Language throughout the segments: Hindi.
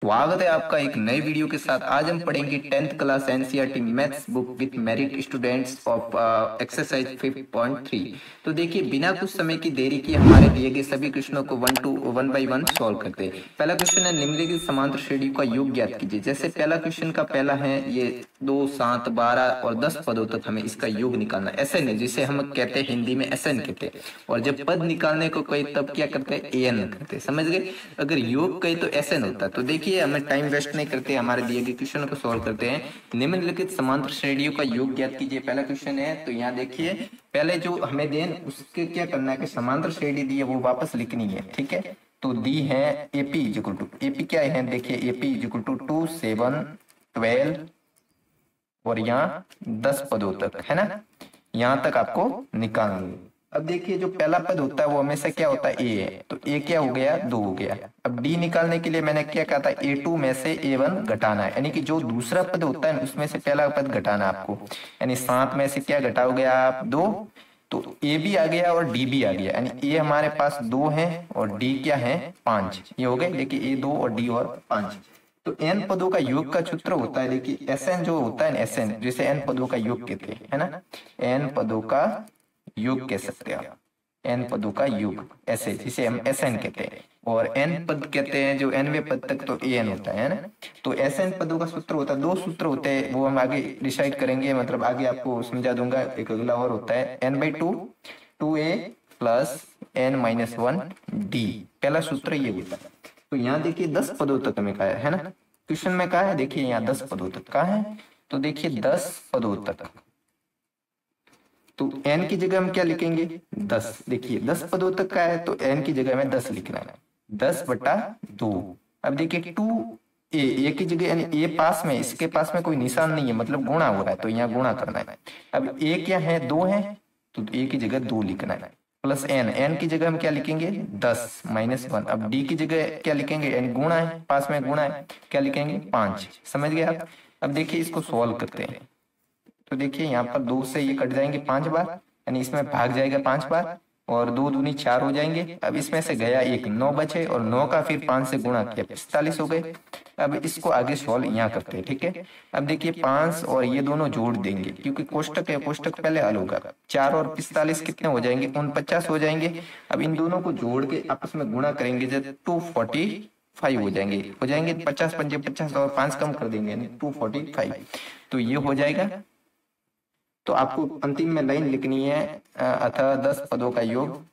स्वागत है आपका एक नए वीडियो के साथ। आज हम पढ़ेंगे 10th class NCERT maths book with merit students of exercise 5.3। तो देखिए, बिना कुछ समय की देरी किए हमारे दिए गए सभी क्वेश्चनों को वन बाय वन सॉल्व करते हैं। पहला क्वेश्चन है, निम्नलिखित समांतर श्रेणियों का योग ज्ञात कीजिए। जैसे पहला क्वेश्चन का पहला है ये 2, 7, 12 और 10 पदों तक हमें इसका योग निकालना है। SN है, जिसे हम कहते हैं हिंदी में SN कहते हैं। और जब पद निकालने को कहे तब क्या करते हैं, AN करते हैं। समझ गए? अगर योग कहे तो SN होता है। तो देखिए, हमें टाइम वेस्ट नहीं करते, हमारे दिए गए क्वेश्चन को सॉल्व करते हैं। निम्नलिखित समांतर श्रेणियों का योग ज्ञात कीजिए, पहला क्वेश्चन है। तो यहाँ देखिए, पहले जो हमें देन उसके क्या करना है कि समांतर श्रेणी दी है वो वापस लिखनी है। ठीक है, तो दी है एपी इक्वल टू, एपी क्या है, देखिए एपी इक्वल टू 2, 7, 12 और यहाँ 10 पदों तक है ना। यहाँ तक आपको निकालना है। अब देखिए, जो पहला पद होता है वो हमेशा क्या होता है, ए है। तो ए क्या हो गया, 2 हो गया। अब डी निकालने के लिए मैंने क्या कहा था, A2 में से A1 घटाना है, यानी कि जो दूसरा पद होता है उसमें से पहला पद घटाना है आपको। यानी 7 में से क्या घटाओगे आप, 2। तो ए भी आ गया और डी भी आ गया, यानी ए हमारे पास 2 है और डी क्या है, 5। ये हो गए, देखिए A2 और डी और 5। तो n पदों का योग का सूत्र होता है, देखिए SN जो होता है, SN जिसे n पदों का योग कहते हैं, है ना। n पदों का योग कह सकते हैं आप, n पदों का योग ऐसे, जिसे हम SN कहते हैं। और n पद कहते हैं जो nवें पद तक, तो AN होता है ना। तो SN पदों का सूत्र होता है, 2 सूत्र होते हैं, वो हम आगे डिसाइड करेंगे, मतलब आगे आपको समझा दूंगा। एक अगला और होता है n/2 2a प्लस n-1d, पहला सूत्र ये होता है। तो यहाँ देखिए 10 पदों तक हमें कहा है ना, क्वेश्चन में कहा है, देखिए यहाँ 10 पदों तक कहा है। तो देखिए 10 पदों तक, तो n की जगह हम क्या लिखेंगे, 10। देखिए 10 पदों तक का है तो n की जगह में 10 लिखना है, 10/2। अब देखिए 2a की जगह, यानी a पास में, इसके पास में कोई निशान नहीं है, मतलब गुणा हो रहा है, तो यहाँ गुणा करना है। अब a क्या है, 2 है, तो a की जगह 2 लिखना है। प्लस n की जगह हम क्या लिखेंगे, 10 -1। अब d की जगह क्या लिखेंगे, n गुणा है, पास में गुणा है, क्या लिखेंगे, 5। समझ गए आप? अब देखिए इसको सॉल्व करते हैं। तो देखिए यहाँ पर 2 से ये कट जाएंगे 5 बार, यानी इसमें भाग जाएगा 5 बार, और 2 दूनी 4 हो जाएंगे। अब इसमें से गया 1, 9 बचे, और 9 का फिर 5 से गुणा किया, 45 हो गए। अब इसको आगे सॉल्व यहाँ करते हैं। ठीक है, अब देखिए 5 और ये दोनों जोड़ देंगे, क्योंकि कोष्टक है, कोष्टक पहले हल होगा। 4 और 45 कितने हो जाएंगे, 49 हो जाएंगे। अब इन दोनों को जोड़ के आपस में गुणा करेंगे, जब 245 हो जाएंगे 50 पंजे 50, और 5 कम कर देंगे, 245। तो ये हो जाएगा। तो आपको अंतिम में लाइन लिखनी है, अतः 10 पदों का योग,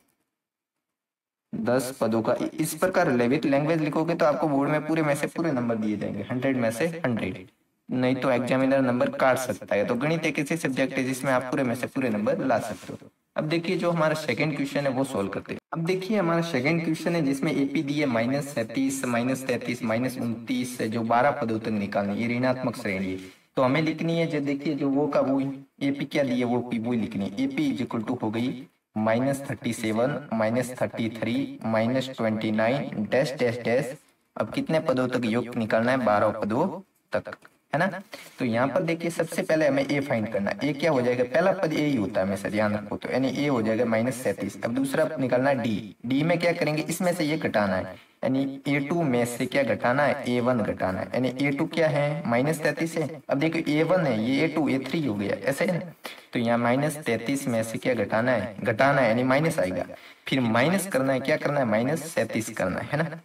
10 पदों का। इस प्रकार विथ लैंग्वेज लिखोगे तो आपको बोर्ड में पूरे में से पूरे नंबर दिए जाएंगे, 100 में से 100। नहीं तो एग्जामिनर नंबर काट सकता है। तो गणित एक ऐसे सब्जेक्ट है जिसमें आप पूरे में से पूरे नंबर ला सकते हो। अब देखिए जो हमारा सेकंड क्वेश्चन है वो सोल्व करते हैं। अब देखिए हमारा सेकंड क्वेश्चन है जिसमें एपी दी है -37, -33, -29, जो 12 पदों तक निकालनी, ये ऋणात्मक श्रेणी है। तो हमें लिखनी है, जो देखिए जो वो का वो एपी क्या दी है, वो पी वो लिखनी है। एपी इज इक्वल टू हो गई -37, -33, -29 डैश डैश डैश। अब कितने पदों तक योग निकालना है, 12 पदों तक, है ना। तो यहाँ पर देखिए सबसे पहले हमें ए फाइंड करना है। ए क्या हो जाएगा, पहला पद ए ही होता है हमेशा, ध्यान रखो। तो यानी ए हो जाएगा -37। अब दूसरा निकालना है डी। डी में क्या करेंगे, इसमें से ये घटाना है, यानी A2 में से क्या घटाना है, A1 घटाना है। यानी A2 क्या है, -33 है। अब देखो A1 है, ये A2 A3 हो गया, ऐसे है ना। तो यहाँ -33 में से क्या घटाना है, यानी माइनस आएगा। फिर माइनस करना है, क्या करना है, -37 करना है ना।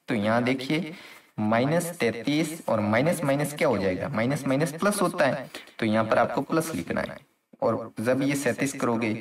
तो यहाँ देखिए -33 और माइनस माइनस क्या हो जाएगा, माइनस माइनस प्लस होता है, तो यहाँ पर आपको प्लस लिखना है। और जब ये 37 करोगे,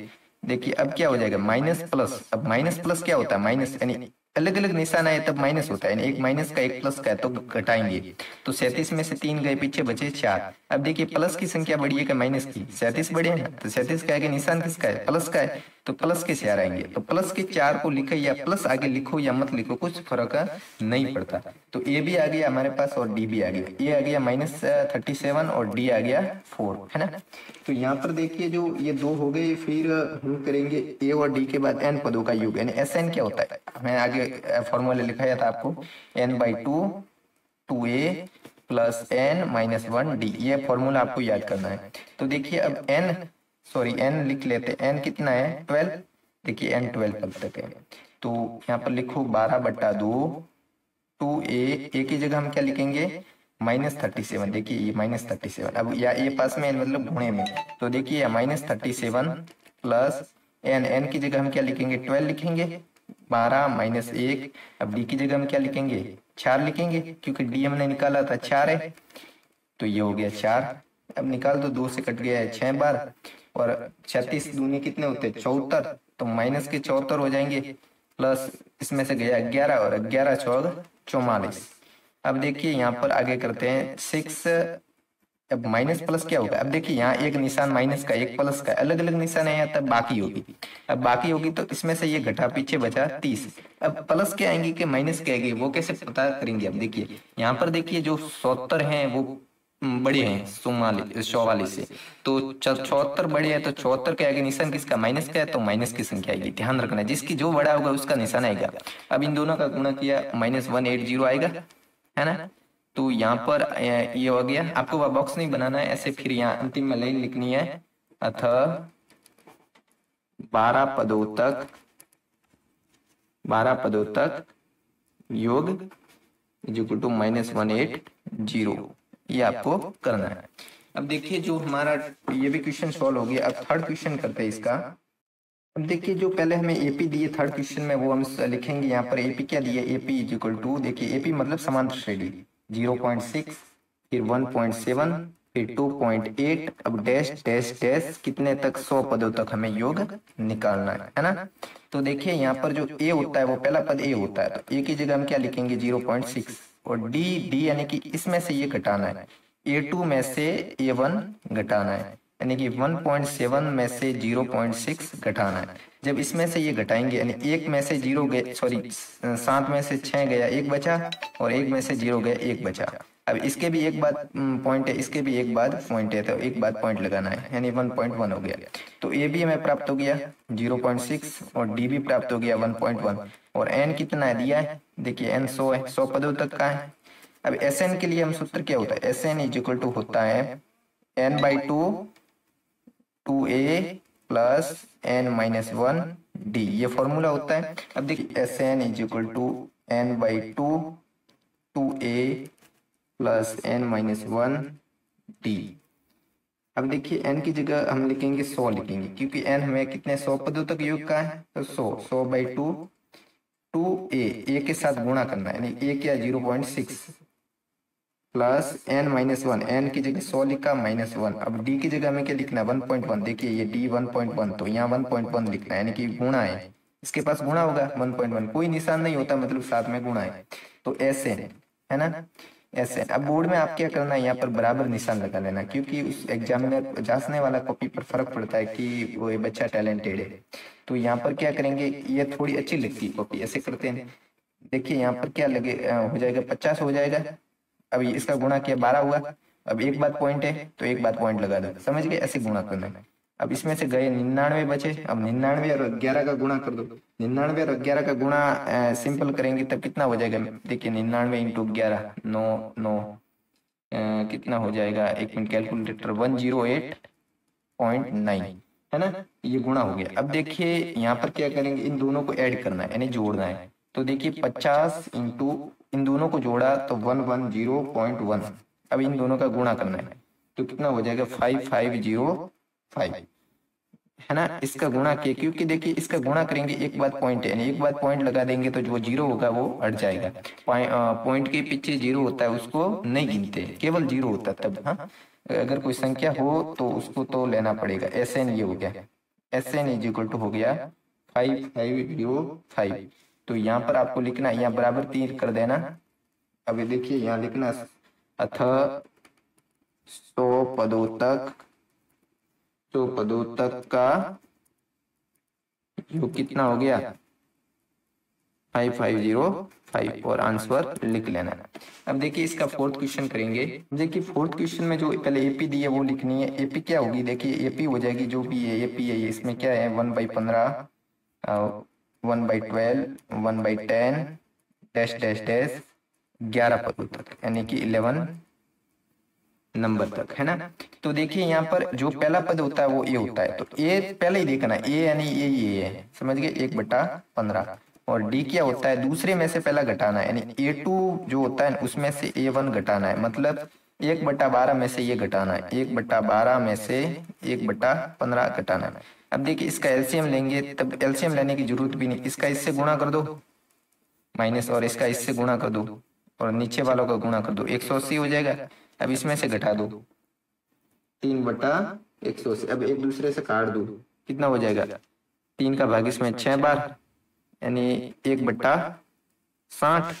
देखिए अब क्या हो जाएगा, माइनस प्लस। अब माइनस प्लस क्या होता है, माइनस, यानी अलग अलग निशान आए तब माइनस होता है, यानी एक माइनस का एक प्लस का है, तो घटाएंगे। तो 37 में से 3 गए, पीछे बचे 4। अब देखिए प्लस की संख्या बड़ी है कि माइनस की, 37 बड़े है ना, तो 37 का आगे निशान किसका है, प्लस का है, तो प्लस के 4 आएंगे। तो प्लस के 4 को लिखो या प्लस आगे लिखो या मत लिखो, कुछ फर्क नहीं पड़ता। तो ए भी आ गया हमारे पास और डी भी आ गया। ए आ गया -37 और डी आ गया 4, है ना। तो यहाँ पर देखिए जो ये 2 हो गए, फिर हम करेंगे ए और डी के बाद एन पदों का योग, यानी एस एन क्या होता है, मैं आगे फॉर्मूला लिखाया था आपको, n/2 2a प्लस n-1d, ये फॉर्मूला आपको याद करना है। तो देखिए अब n लिख लेते, n कितना है, 12। देखिए n 12 पद तक है, तो यहाँ पर लिखो 12/2 2a की जगह हम क्या लिखेंगे -37। देखिए ये -37, अब या ए पास में मतलब गुणे में, तो देखिए -37 प्लस एन की जगह हम क्या लिखेंगे 12 लिखेंगे, 12 -1। अब डी की जगह हम क्या लिखेंगे 4 लिखेंगे, क्योंकि डी हमने निकाला था 4 है, तो ये हो गया 4। अब निकाल दो, 2 से कट गया है 6 बार, और 36 दूनी कितने होते हैं 74, तो माइनस के 74 हो जाएंगे, प्लस इसमें से गया 11 और 11 चौग 44। अब देखिए यहाँ पर आगे करते हैं 6। अब माइनस प्लस क्या होगा, अब देखिए यहाँ एक निशान माइनस का एक प्लस का अलग अलग निशान है, तब बाकी होगी। अब बाकी होगी तो इसमें से ये घटा, पीछे बचा 30। अब प्लस के आएंगे कि माइनस के आएंगे वो कैसे पता करेंगे। अब देखिए यहाँ पर देखिए जो 74 हैं वो बड़े हैं 44 से, तो 74 बड़े हैं, तो 74 के आगे निशान किसका माइनस का है, तो माइनस की संख्या आएगी। ध्यान रखना जिसकी जो बड़ा होगा उसका निशान आएगा। अब इन दोनों का गुणा किया -180 आएगा, है ना। तो यहाँ पर ये हो गया। आपको वह बॉक्स नहीं बनाना है ऐसे, फिर यहाँ अंतिम में लाइन लिखनी है, अतः 12 पदों तक योग इक्वल टू -180, ये आपको करना है। अब देखिए जो हमारा ये भी क्वेश्चन सॉल्व हो गया। अब थर्ड क्वेश्चन करते हैं इसका। अब देखिए जो पहले हमें एपी दिए थर्ड क्वेश्चन में, वो हम लिखेंगे यहाँ पर। एपी क्या दिया, एपी इक्वल टू, देखिए एपी मतलब समांतर श्रेणी 0.6, फिर 1.7, फिर 2.8, अब डैश डैश डैश कितने तक 100 पदों तक हमें योग निकालना है ना। तो देखिए यहाँ पर जो ए होता है वो पहला पद ए होता है, तो ए की जगह हम क्या लिखेंगे 0.6, और डी यानी कि इसमें से ये घटाना है, A2 में से A1 घटाना है, यानी कि 1.7 में से 0.6 घटाना है। जब इसमें से ये घटाएंगे यानी एक में से 0 गए, सॉरी 7 में से 6 गया 1 बचा, और 1 में से 0 गया 1 बचा। अब इसके भी एक बात पॉइंट है, इसके भी एक बात पॉइंट है, तो एक बात पॉइंट लगाना है, यानी 1.1 हो गया। तो ए भी हमें प्राप्त हो गया 0.6, और डी भी प्राप्त हो गया 1.1, और एन कितना है दिया है, देखिए एन 100 है, 100 पदों तक का है। अब एस एन के लिए हम सूत्र क्या होता है, S N is equal to होता है n/2 2a plus n-1 d, ये फॉर्मूला होता है। अब देखिए S N is equal to n/2 2a plus n-1 d। अब देखिए n की जगह हम लिखेंगे 100 लिखेंगे, क्योंकि n हमें कितने 100 पदों तक योग का है, तो 100/2 2a के साथ गुणा करना है, यानी a क्या 0.6 प्लस n-1, n की जगह 100 लिखा -1। अब d की जगह हमें क्या लिखना है 1.1, देखिए ये d 1.1, तो यहाँ 1.1 लिखना है, यानी कि गुणा है, इसके पास गुणा होगा 1.1, कोई निशान नहीं होता मतलब साथ में गुणा है, तो एस एन है ना, एस एन। अब बोर्ड में आप क्या करना है, यहाँ पर बराबर निशान लगा लेना, क्योंकि उस एग्जामिनर जांचने वाला कॉपी पर फर्क पड़ता है कि वो ये बच्चा टैलेंटेड है। तो यहाँ पर क्या करेंगे, ये थोड़ी अच्छी लगती है कॉपी, ऐसे करते हैं। देखिए यहाँ पर क्या लगे हो जाएगा 50 हो जाएगा। अब इसका गुणा किया 12 हुआ, अब एक बात पॉइंट है तो एक बात पॉइंट लगा दो, समझ गए, ऐसे गुणा करना है। अब इसमें से गए 99 बचे, अब 99 और 11 का गुणा कर दो, 99 और 11 का गुणा सिंपल करेंगे तब कितना हो जाएगा, देखिए 99 इंटू 11 9 कितना हो जाएगा, एक मिनट कैलकुलेटर, 108.9 है ना, ये गुणा हो गया। अब देखिए यहाँ पर क्या करेंगे, इन दोनों को ऐड करना है यानी जोड़ना है, तो देखिए 50 इंटू इन दोनों को जोड़ा तो 110.1, अब इन दोनों का गुणा करना है तो कितना हो जाएगा 5505 है ना। इसका गुणा किया, क्योंकि देखिए इसका गुणा करेंगे एक बात पॉइंट है, यानी एक बात पॉइंट लगा देंगे तो जो 0 होगा वो हट जाएगा। पॉइंट के पीछे 0 होता है उसको नहीं गिनते, केवल 0 होता है तब। हाँ, अगर कोई संख्या हो तो उसको तो लेना पड़ेगा। एस एन ये हो गया, S N is equal to हो गया 5505। तो यहाँ पर आपको लिखना है, यहाँ बराबर 3 कर देना। अभी देखिए यहाँ लिखना, अतः 100 पदों तक का जो कितना हो गया 5505, और आंसर लिख लेना है। अब देखिए इसका फोर्थ क्वेश्चन करेंगे। देखिए फोर्थ क्वेश्चन में जो पहले एपी दी है वो लिखनी है। एपी क्या होगी, देखिए एपी हो जाएगी जो भी है एपी है, इसमें क्या है 1/15 1/12 1/10 डैश डैश डैश 11 पदों तक, यानी कि 11 नंबर तक, है ना। तो देखिए यहाँ पर जो पहला पद होता है वो ए होता है, तो ए पहले ही देखना है, ए यानी ये है, समझ गए 1/15। और डी क्या होता है, दूसरे में से पहला घटाना है, यानी A2 जो होता है उसमें से A1 घटाना है, मतलब 1/12 में से ये घटाना है, 1/12 में से 1/15 घटाना है। अब देखिए इसका एलसीएम लेंगे, तब एलसीएम लेने की जरूरत भी नहीं, इसका इससे गुणा कर दो माइनस, और इसका इससे गुणा कर दो और नीचे वालों का गुणा कर दो, 180 हो जाएगा। अब इसमें से घटा दो 3/180, अब एक दूसरे से काट दो, कितना हो जाएगा, 3 का भाग इसमें 6 बार, यानी 1/60।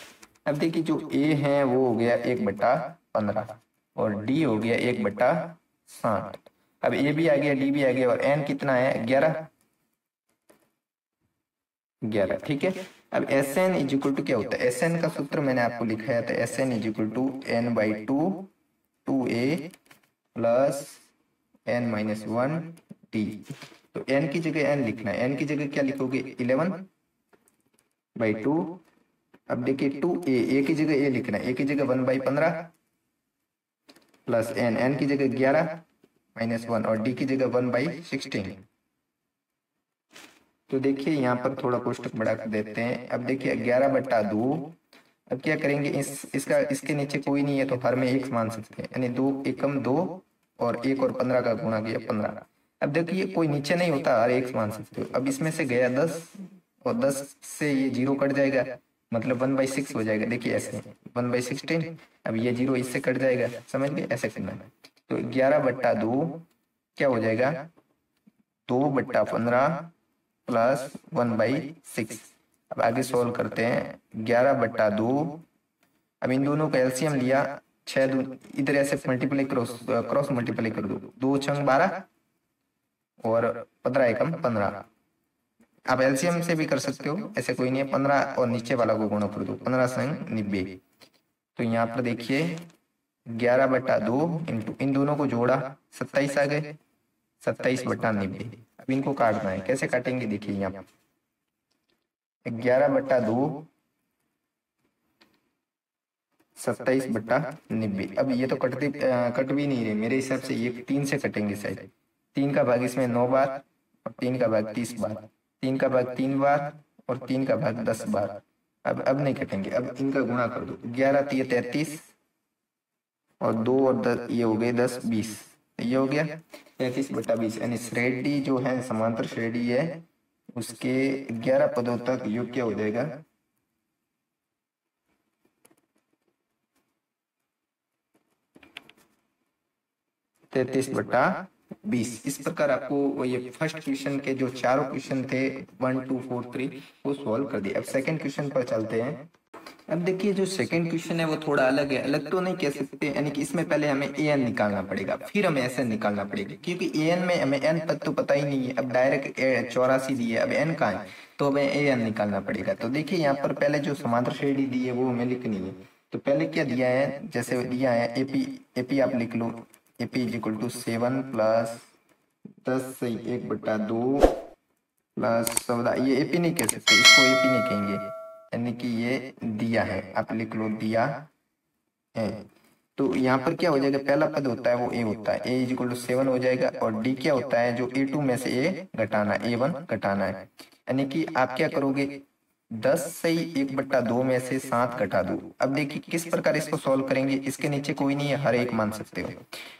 अब देखिए जो ए है वो हो गया 1/15 और डी हो गया 1/60। अब ए भी आ गया, डी भी आ गया, और एन कितना है, 11। ठीक है। अब S N is equal to क्या होता है, एस एन का सूत्र मैंने आपको लिखाया था, S N is equal to n/2 2a plus n-1 d। तो n की जगह n लिखना है, n की जगह क्या लिखोगे, 11/2। अब देखिए 2a, a की जगह a लिखना है, a की जगह 1/15 प्लस n की जगह 11-1 और d की जगह 1/16। तो देखिए यहाँ पर थोड़ा कोष्टक बढ़ा कर देते हैं। अब देखिए 11/2, अब क्या करेंगे, इसका इसके नीचे कोई नहीं है तो हर में 1 मान सकते हैं, यानी 2 एकम 2 और 1 और 15 का गुणा किया 15। अब देखिए कोई नीचे नहीं होता, हर 1 मान सकते हो। अब इसमें से गया 10 और 10 से ये 0 कट जाएगा, मतलब 1/6 हो जाएगा। देखिए ऐसे 1/16, अब ये 0 इससे कट जाएगा, समझ गए, ऐसे करना है। तो 11/2 क्या हो जाएगा, 2/15 प्लस 1/6। अब आगे सोल्व करते हैं, 11/2, अब इन दोनों का एलसीएम लिया, 6 इधर ऐसे मल्टीप्लाई क्रॉस मल्टीप्लाई कर दो, 2 छंग 12 और 15 एकम 15। आप एलसीएम से भी कर सकते हो, ऐसे कोई नहीं है, 15 और नीचे वाला को गुणा कर दो, 15 संग 90। तो यहाँ पर देखिए 11/2 इंटू इन दोनों को जोड़ा 27 आ गए, 27/90। अब इनको काटना है, कैसे काटेंगे, देखिए यहाँ 11/2 27/90। अब ये तो कट भी नहीं रहे मेरे हिसाब से, ये 3 से कटेंगे शायद। 3 का भाग इसमें 9 बार और 3 का भाग 30 बार, 3 का भाग 3 बार और 3 का भाग 10 बार। अब नहीं कटेंगे, अब इनका गुणा कर दो, 11 3 33 और 2 और 10, ये हो गए 10 20, ये हो गया 33/20, यानी श्रेणी जो है समांतर श्रेणी है उसके 11 पदों तक योग क्या हो जाएगा, 33/20। इस प्रकार आपको ये फर्स्ट क्वेश्चन के जो चारों क्वेश्चन थे 1 2 4 3 वो सॉल्व कर दिए। अब सेकंड क्वेश्चन पर चलते हैं। अब देखिए जो सेकंड क्वेश्चन है वो थोड़ा अलग है, अलग तो नहीं कह सकते, यानी कि इसमें पहले हमें an निकालना पड़ेगा, फिर हमें sn निकालना पड़ेगा, क्योंकि an में हमें n पद तो पता ही नहीं है। अब डायरेक्ट 84 दी है, अब n कहाँ है, तो हमें an निकालना पड़ेगा। तो देखिए यहाँ पर पहले जो समांतर श्रेणी दी है वो हमें लिखनी है। तो पहले क्या दिया है, जैसे दिया है AP आप लिख लो, AP is equal to 7 plus 10 से 1/2 प्लस 14, ये AP नहीं कह सकते, इसको AP नहीं कहेंगे, यानी कि ये दिया है, आप लिख लो दिया है। तो यहाँ पर क्या हो जाएगा, पहला पद होता है वो a होता है, a इज इक्वल टू 7 हो जाएगा, और d क्या होता है, जो A2 में से a घटाना, A1 घटाना है, यानी कि आप क्या करोगे, 10 से 1/2 में से 7 घटा दो। अब देखिए किस प्रकार इसको सॉल्व करेंगे, इसके नीचे कोई नहीं है, हर एक मान सकते हो।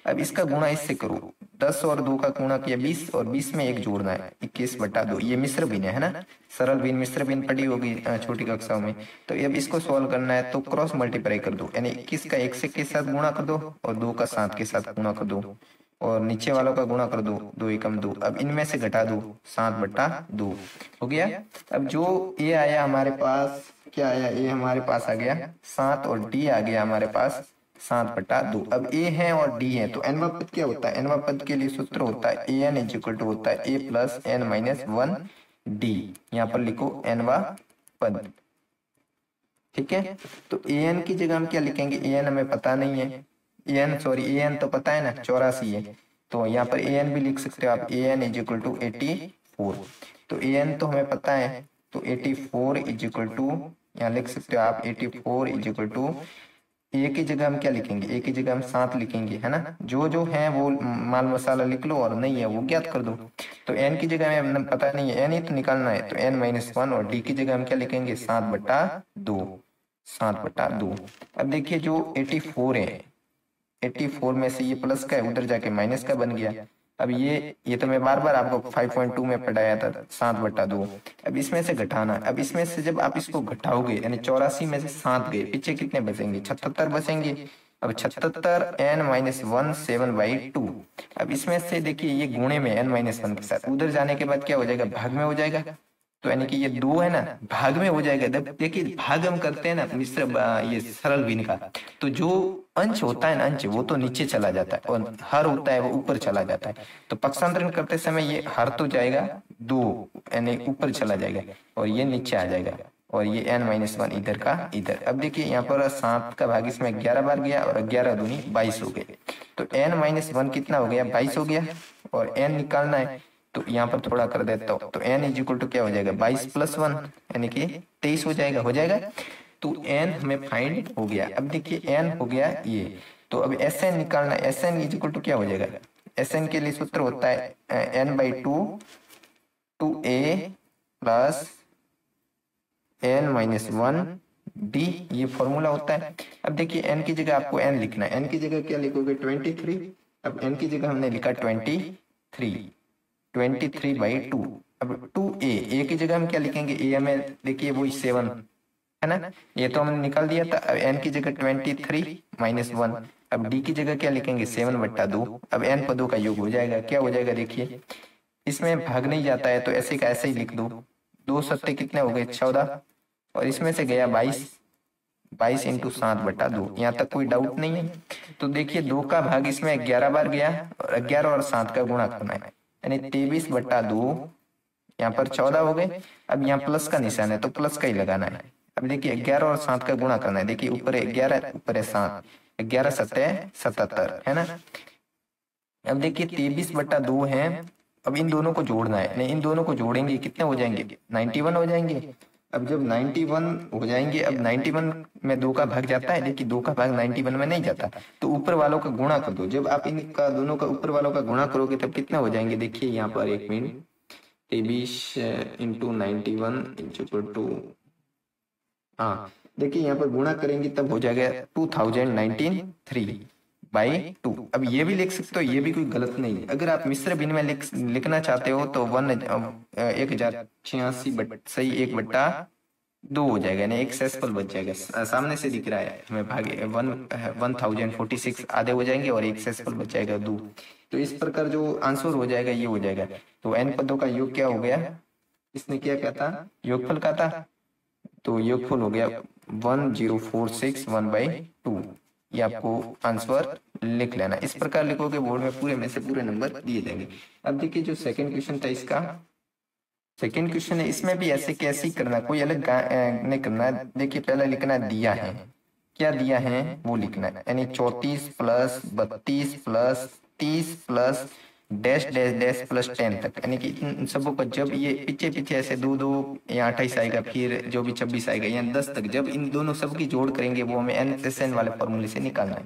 अब इसका गुणा इससे करो, 10 और 2 का गुणा किया 20 और 20 में 1 जोड़ना है, 21/2। ये मिश्र भिन्न है ना, सरल भिन्न मिश्र भिन्न पढ़ी होगी छोटी कक्षाओं में। तो अब इसको सॉल्व करना है तो क्रॉस मल्टीप्लाई कर दो, यानी 21 का 1 से के साथ गुणा कर दो और 2 का 7 के साथ गुणा कर दो और नीचे वालों का गुणा कर दो, 2 एकम 2। अब इनमें से घटा दो, 7/2 हो गया। अब जो ए आया हमारे पास, क्या आया, ए हमारे पास आ गया 7 और डी आ गया हमारे पास 7/2। अब ए है और डी है, तो एनवा पद क्या होता है, एनवा पद के लिए सूत्र होता है A N is equal to होता है ए प्लस n-1 डी। यहाँ पर लिखो एनवा पद, ठीक है। तो ए एन की जगह हम क्या लिखेंगे, ए एन हमें पता नहीं है, ए एन तो पता है ना 84 है, तो यहाँ पर ए एन भी लिख सकते हो आप, ए एन इज इक्वल टू 84। तो ए एन तो हमें पता है, तो 84 इज इक्वल टू यहाँ लिख सकते हो आप 84 इज इक्वल टू ए की जगह हम क्या लिखेंगे, ए की जगह हम 7 लिखेंगे, है ना। जो जो है वो माल मसाला लिख लो और नहीं है वो ज्ञात कर दो। तो एन की जगह हमें पता नहीं है, एन ही तो निकालना है, तो n-1 और डी की जगह हम क्या लिखेंगे 7/2, 7/2। अब देखिए जो 84 है, 84 में से ये प्लस का है, उधर जाके माइनस का बन गया। अब ये तो मैं बार बार आपको 5.2 में पढ़ाया था, 7/2। अब इसमें से घटाना, अब इसमें से जब आप इसको घटाओगे यानी 84 में से 7 गए, पीछे कितने बचेंगे, 77 बचेंगे। अब 77 n-1 7/2। अब इसमें से देखिए ये गुणे में n-1 के साथ, उधर जाने के बाद क्या हो जाएगा, भाग में हो जाएगा। तो यानी कि ये 2 है ना, भाग में हो जाएगा। जब देखिए भाग हम करते हैं ना मिश्र ये सरल भिन्न का, तो जो अंश होता है ना, अंश वो तो नीचे चला जाता है और हर होता है वो ऊपर चला जाता है। तो पक्षांतरण करते समय ये हर तो जाएगा 2 यानी ऊपर चला जाएगा और ये नीचे आ जाएगा और ये n-1 इधर का इधर। अब देखिए यहाँ पर 7 का भाग इसमें 11 बार गया और 11 दूनी 22 हो गए। तो n-1 कितना हो गया, 22 हो गया और n निकालना है, तो यहाँ पर थोड़ा कर देता हूँ। तो n इक्वल टू क्या हो जाएगा, 22 + 1 यानी कि 23 हो जाएगा, हो जाएगा। तो n हमें फाइंड हो गया। अब देखिए n हो गया ये, तो अब Sn निकालना है। Sn इक्वल टू क्या हो जाएगा, Sn के लिए सूत्र होता है n/2 2a plus n-1 d, ये फॉर्मूला होता है। अब देखिए n की जगह आपको n लिखना है, n की जगह क्या लिखोगे 23। अब n की जगह हमने लिखा 23/2। अब 2a, a की जगह हम क्या लिखेंगे, a हमें देखिए वही 7 है ना, ये तो हमने निकाल दिया था। अब n की जगह 23-1। अब d की जगह क्या लिखेंगे 7/2। अब n पदों का योग हो जाएगा, क्या हो जाएगा देखिए, इसमें भाग नहीं जाता है तो ऐसे का ऐसे ही लिख दो। 2 सत्ते कितने हो गए 14 और इसमें से गया 22, 22 × 7/2। यहाँ तक कोई डाउट नहीं है। तो देखिए 2 का भाग इसमें 11 बार गया और 11 और 7 का गुणा करना है यानी 23/2, यहाँ पर 14 हो गए। अब यहाँ प्लस का निशान है तो प्लस का ही लगाना है। अब देखिए 11 और 7 का गुणा करना है, देखिए ऊपर है 11 ऊपर है 7, 11 सत्ते 77 है ना। अब देखिए 23/2 है। अब इन दोनों को जोड़ना है, नहीं इन दोनों को जोड़ेंगे कितने हो जाएंगे 91 हो जाएंगे। अब जब 91 हो जाएंगे, अब 91 में 2 का भाग जाता है, लेकिन 2 का भाग 91 में नहीं जाता, तो ऊपर वालों का गुणा कर दो। जब आप इनका दोनों का ऊपर वालों का गुणा करोगे तब कितना हो जाएंगे, देखिए यहाँ पर 1 मिनट 23 × 91 हाँ देखिए यहाँ पर गुणा करेंगे तब हो जाएगा 2093/2। अब ये भी लिख सकते हो, ये भी कोई गलत नहीं है। अगर आप मिश्र भिन्न में लिखना चाहते हो तो 1086 सही 1/2 हो जाएगा, यानी एक सेसफल बच जाएगा। सामने से दिख रहा है हमें भाग 1046 आधे हो जाएंगे और एक सेसफल बच जाएगा 2। तो इस प्रकार जो आंसर हो जाएगा ये हो जाएगा। तो n पदों का योग क्या हो गया, इसने क्या था योगफल का था, तो योगफल हो गया 1046/2। ये आपको आंसर लिख लेना। इस प्रकार लिखोगे बोर्ड में पूरे में से पूरे नंबर दिए जाएंगे। अब देखिए जो सेकंड क्वेश्चन था, इसका सेकंड क्वेश्चन है, इसमें भी ऐसे कैसे करना, कोई अलग नहीं करना। देखिए पहले लिखना दिया है, क्या दिया है वो लिखना है, यानी 34 + 32 + 30 + डैश डैश डैश + 10 तक, यानी कि इन सबों को जब ये पीछे पीछे ऐसे 2 2 या 28 आएगा, फिर जो भी 26 आएगा या 10 तक, जब इन दोनों सब की जोड़ करेंगे वो हमें n/n वाले फॉर्मूले से निकालना है।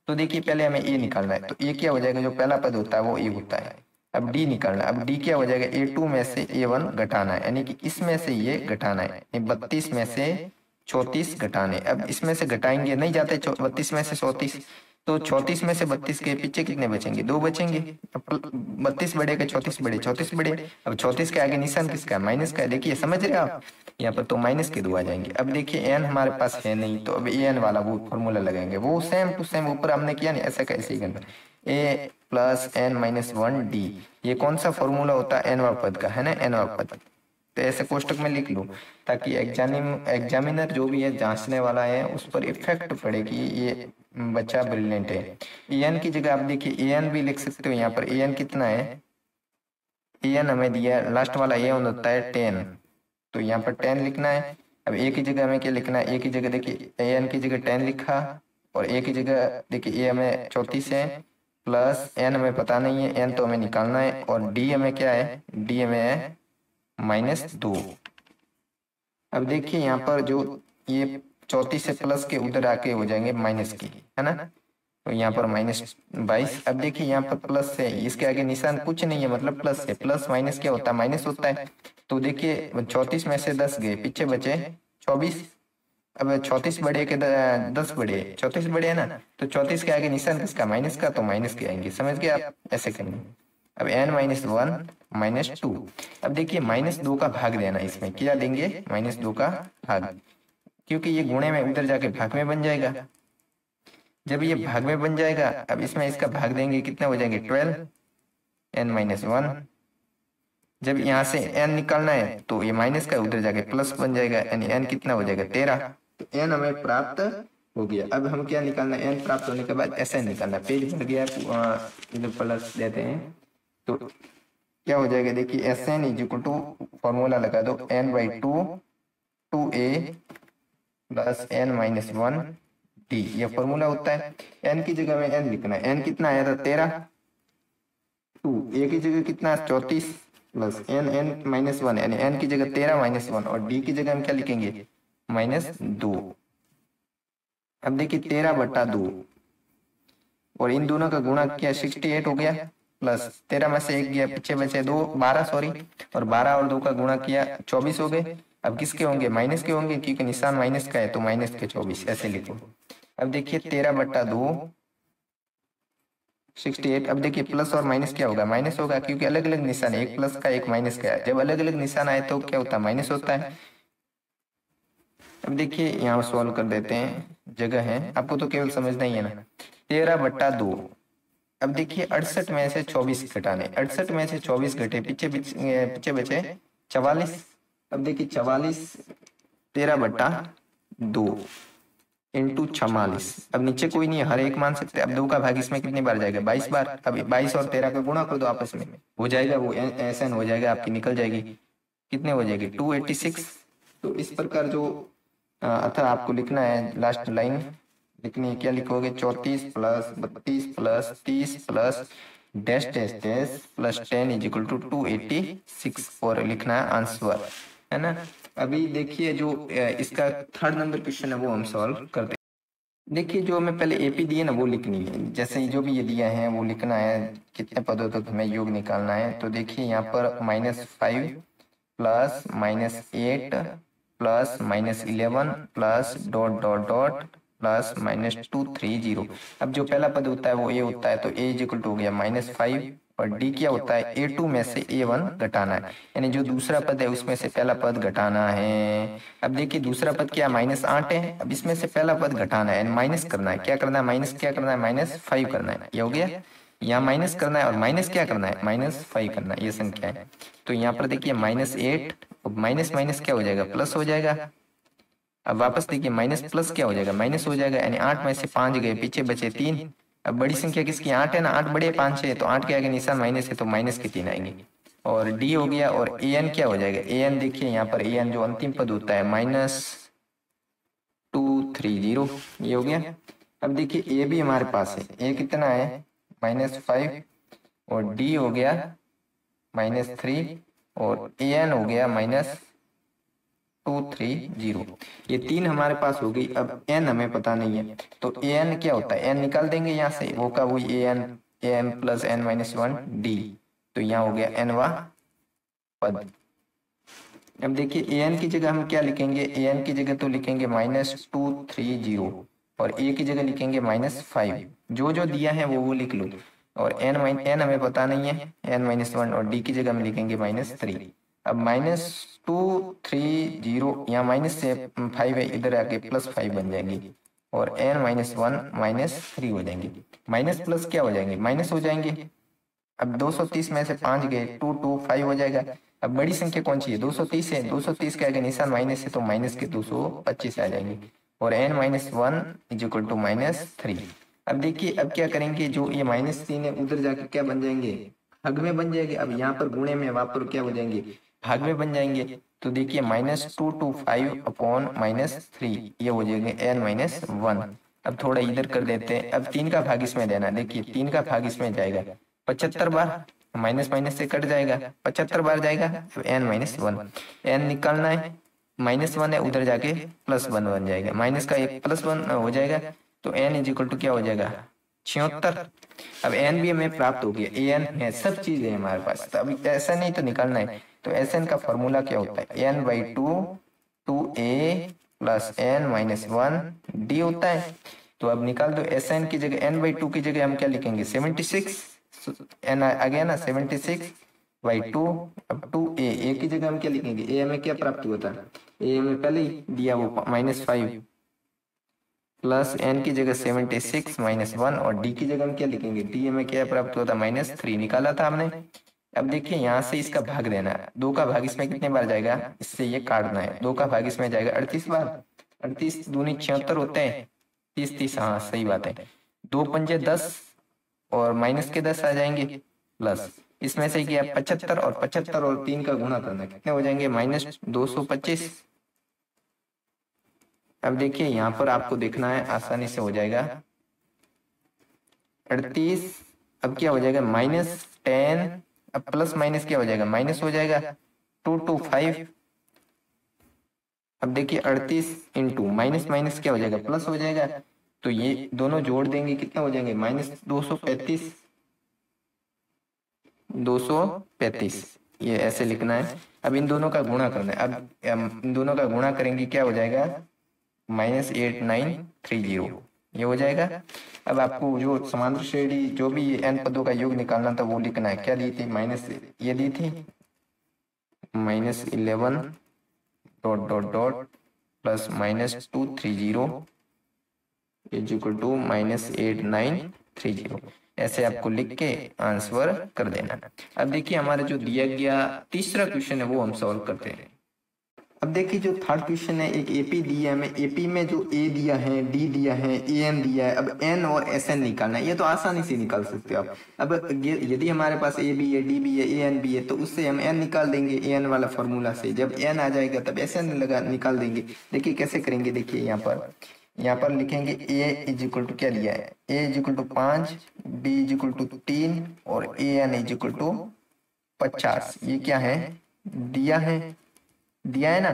तो देखिए पहले हमें ए निकालना है, तो ए क्या हो जाएगा, जो पहला पद होता है वो ए होता है। अब डी निकालना है, अब डी क्या हो जाएगा, a2 में से a1 घटाना है, यानी कि इसमें से ये घटाना है, 32 में से 34 घटाने। अब इसमें से घटाएंगे नहीं जाते 32 में से 34, तो 34 में से 32 के पीछे कितने बचेंगे, 2 बचेंगे। अब 32 बढ़ेगा 34 बढ़े 34 बढ़े। अब 34 के आगे निशान किसका है, माइनस का है। देखिए समझ रहे आप, यहाँ पर तो माइनस के 2 आ जाएंगे। अब देखिए एन हमारे पास है नहीं, तो अब एन वाला वो फॉर्मूला लगाएंगे, वो सेम टू सेम ऊपर हमने किया नहीं, ऐसा कैसे ही करना, ए प्लस n-1 डी। ये कौन सा फॉर्मूला होता है, एन पद का है ना, एन पद। तो ऐसे कोष्टक में लिख लो ताकि एग्जामिनर जो भी है जांचने वाला है उस पर इफेक्ट पड़े कि ये बच्चा ब्रिलियंट है। एन की जगह आप देखिए एन भी लिख सकते हो, यहाँ पर एन कितना है, एन हमें दिया लास्ट वाला ए होता है 10, तो यहाँ पर 10 लिखना है। अब ए की जगह हमें क्या लिखना है, ए की जगह देखिए एन की जगह 10 लिखा और ए की जगह देखिए ए हमें 34 है प्लस एन हमें पता नहीं है, एन तो हमें निकालना है, और डी हमें क्या है, डी हमें है -2। अब देखिए यहाँ पर जो ये 34 से प्लस के उधर आके हो जाएंगे माइनस की, है ना। तो यहाँ पर -22। अब देखिए यहाँ पर प्लस है, इसके आगे निशान कुछ नहीं है, मतलब प्लस है। प्लस माइनस क्या होता है, माइनस होता है। तो देखिए 34 में से 10 गए, पीछे बचे 24। अब 34 बड़े के 10 बड़े, 34 बड़े है ना, तो 34 के आगे निशान किसका, माइनस का, तो माइनस के आएंगे। समझ गए आप, ऐसे करेंगे। अब n-1 -2। अब देखिए -2 का भाग देना, इसमें क्या देंगे, -2 का भाग, क्योंकि ये गुणे में उधर जाके भाग में बन जाएगा। जब ये भाग में बन जाएगा, अब इसमें इसका भाग देंगे, कितने हो जाएंगे 12 n-1। जब यहाँ से n निकालना है तो ये माइनस का उधर जाके प्लस बन जाएगा, यानी n कितना हो जाएगा 13। तो n हमें प्राप्त हो गया। अब हम क्या निकालना है, n प्राप्त होने के बाद ऐसा निकालना। पेज भर गया, इधर प्लस देते हैं तो क्या हो जाएगा, देखिए Sn इक्वल टू फॉर्मूला लगा दो, n/2 2a plus n-1 d, ये फॉर्मूला होता है। n की जगह में n लिखना है। n कितना आया था 13, 2 a की जगह कितना 34 प्लस n-1, यानी n की जगह 13 -1, और d की जगह हम क्या लिखेंगे -2। अब देखिए 13/2, और इन दोनों का गुणा किया 68 हो गया, प्लस 13 में से 1 गया, पीछे बचे 2 12 सॉरी, और 12 और 2 का गुणा किया 24 हो गए। अब किसके होंगे, माइनस के होंगे, क्योंकि निशान माइनस का है, तो माइनस के 24 ऐसे लिखो। अब देखिए 13/2 68। अब देखिए प्लस और माइनस क्या होगा, माइनस होगा, क्योंकि अलग अलग निशान है, एक प्लस का एक माइनस का है। जब अलग अलग निशान आए तो क्या होता है, माइनस होता है। अब देखिए यहाँ सॉल्व कर देते हैं, जगह है, आपको तो केवल समझना ही है ना। 13/2। अब देखिए 68 में से 24 घटाने, 68 में से 24 घटे, पीछे बचे 44। अब देखिए 44 13/2 इंटू 46। अब नीचे कोई नहीं है, हर एक मान सकते हैं। अब 2 का भाग इसमें कितनी बार जाएगा, 22 बार। अब 22 और 13 का गुणा कर दो आपस में, हो जाएगा वो SN हो जाएगा, आपकी निकल जाएगी, कितने हो जाएगी 286। तो इस प्रकार जो अतः आपको लिखना है, लास्ट लाइन लिखनी है, क्या लिखोगे 34 plus 32 plus 30 plus dash dash dash plus 10 equal to 286, और लिखना है आंसर, है ना। अभी देखिए जो इसका थर्ड नंबर क्वेश्चन है वो हम सॉल्व करते हैं। देखिए जो हमें पहले एपी दिए ना वो लिखनी है, जैसे जो भी ये दिया है वो लिखना है, कितने पदों तक हमें योग निकालना है। तो देखिए यहाँ पर -5 plus -8 plus -11 plus dot dot dot plus -230। अब जो पहला पद होता है वो ए होता है, तो ए इक्वल टू हो गया -5, और डी क्या होता है, A2 में से A1 घटाना है, यानी जो दूसरा पद है उसमें से पहला पद घटाना है। अब देखिए दूसरा पद क्या -8 है, अब इसमें से पहला पद घटाना है, माइनस करना है। क्या करना है, माइनस क्या करना है, -5 करना है। ये हो गया, यहाँ माइनस करना है, और माइनस क्या करना है, -5 करना है। ये संख्या है, तो यहाँ पर देखिए -8, माइनस माइनस क्या हो जाएगा, प्लस हो जाएगा। अब वापस देखिए माइनस प्लस क्या हो जाएगा, माइनस हो जाएगा, यानी 8 में से 5 गए, पीछे बचे 3। अब बड़ी संख्या किसकी, 8 है ना, 8 बड़े 5 है, तो 8 के आगे निशान माइनस है, तो माइनस के 3 आएंगे। और डी हो गया, और an क्या हो जाएगा, an देखिए यहाँ पर an जो अंतिम पद होता है -230, ये हो गया। अब देखिए a भी हमारे पास है, a कितना है -5, और d हो गया -3, और an हो गया -230। ये 3 हमारे पास हो गई। अब n हमें पता नहीं है, तो an क्या होता है, n निकाल देंगे यहाँ से, वो का वही an प्लस n-1 d, तो यहाँ हो गया n वा पद। अब देखिए an की जगह हम क्या लिखेंगे, an की जगह तो लिखेंगे -230, और a की जगह लिखेंगे -5। जो जो दिया है वो लिख लो, और n हमें पता नहीं है, n-1, और d की जगह हम लिखेंगे -3। अब -230, यहाँ माइनस से 5 है, इधर आके +5 बन जाएंगे, और n-1 -3 हो जाएंगे। माइनस प्लस क्या हो जाएंगे, माइनस हो जाएंगे। अब 230 में से 5 गए, 2 2 5 हो जाएगा। अब बड़ी संख्या कौन सी है, 230 है, 230 के आगे निशान माइनस है, तो माइनस के 225 आ जाएंगे, और n-1 इक्वल टू -3। अब देखिए अब क्या करेंगे, जो ये -3 है उधर जाके क्या बन जाएंगे, भाग में बन जाएंगे। अब यहाँ पर गुणे में, वहां पर क्या हो जाएंगे, भाग में बन जाएंगे। तो देखिए -225 अपॉन -3, ये हो जाएंगे n-1। अब थोड़ा इधर कर देते हैं, अब 3 का भाग इसमें देना, देखिए 3 का भाग इसमें जाएगा 75 बार, माइनस माइनस से कट जाएगा, 75 बार जाएगा। अब n-1 n निकालना है, -1 है, उधर जाके +1 बन जाएगा, माइनस का एक +1 हो जाएगा, तो n इज इक्वल टू क्या हो जाएगा 76। अब n भी हमें प्राप्त हो गया, an है, सब चीज है हमारे पास। तो अभी ऐसा नहीं तो निकालना है, तो Sn का फॉर्मूला क्या होता है n/2 2a plus n-1 d होता है। तो अब निकाल दो, Sn की जगह n/2 की जगह हम क्या लिखेंगे 76, n आ गया ना 76/2। अब 2a की जगह हम क्या लिखेंगे, a हमें क्या प्राप्त हुआ था, a हमें पहले ही दिया वो -5 प्लस n की जगह 76 -1 और d की जगह हम क्या लिखेंगे, d हमें क्या प्राप्त हुआ था -3 निकाला था हमने। अब देखिए यहाँ से इसका भाग देना है, 2 का भाग इसमें कितने बार जाएगा, इससे ये काटना है, 2 का भाग इसमें जाएगा 38 बार, 38 दूनी 76 होते हैं, 30 30, हाँ सही बात है, 2 पंजे 10 और माइनस के 10 आ जाएंगे, प्लस इसमें से क्या 75 और 75 और 3 का गुणा करना, कितने हो जाएंगे -225। अब देखिए यहाँ पर आपको देखना है, आसानी से हो जाएगा 38, अब क्या हो जाएगा -10, अब प्लस माइनस क्या हो जाएगा माइनस हो जाएगा 225। अब देखिए 38 इंटू माइनस माइनस क्या हो जाएगा प्लस हो जाएगा, तो ये दोनों जोड़ देंगे कितना हो जाएंगे -235, 235, ये ऐसे लिखना है। अब इन दोनों का गुणा करना है, अब इन दोनों का गुणा करेंगे क्या हो जाएगा -8930, ये हो जाएगा। अब आपको जो समांतर श्रेणी जो भी n पदों का योग निकालना था वो लिखना है, क्या दी थी माइनस ये दी थी -11 dot dot dot plus -230 is equal to -8930, ऐसे आपको लिख के आंसर कर देना। अब देखिए हमारा जो दिया गया तीसरा क्वेश्चन है वो हम सॉल्व करते हैं। अब देखिए जो थर्ड क्वेश्चन है, एक एपी दिया है हमें, एपी में जो ए दिया है, डी दिया है, एन दिया है, अब एन और एस एन निकालना है, ये तो आसानी से निकाल सकते हो आप। अब यदि हमारे पास ए भी है, डी भी है, ए एन भी है, तो उससे हम एन निकाल देंगे ए एन वाला फॉर्मूला से, जब एन आ जाएगा तब एस एन लगा निकाल देंगे। देखिए कैसे करेंगे, देखिए यहाँ पर लिखेंगे ए इज इक्वल टू क्या लिया है, A is equal to 5, B is equal to 3 और A N is equal to 50, ये क्या है दिया है ना।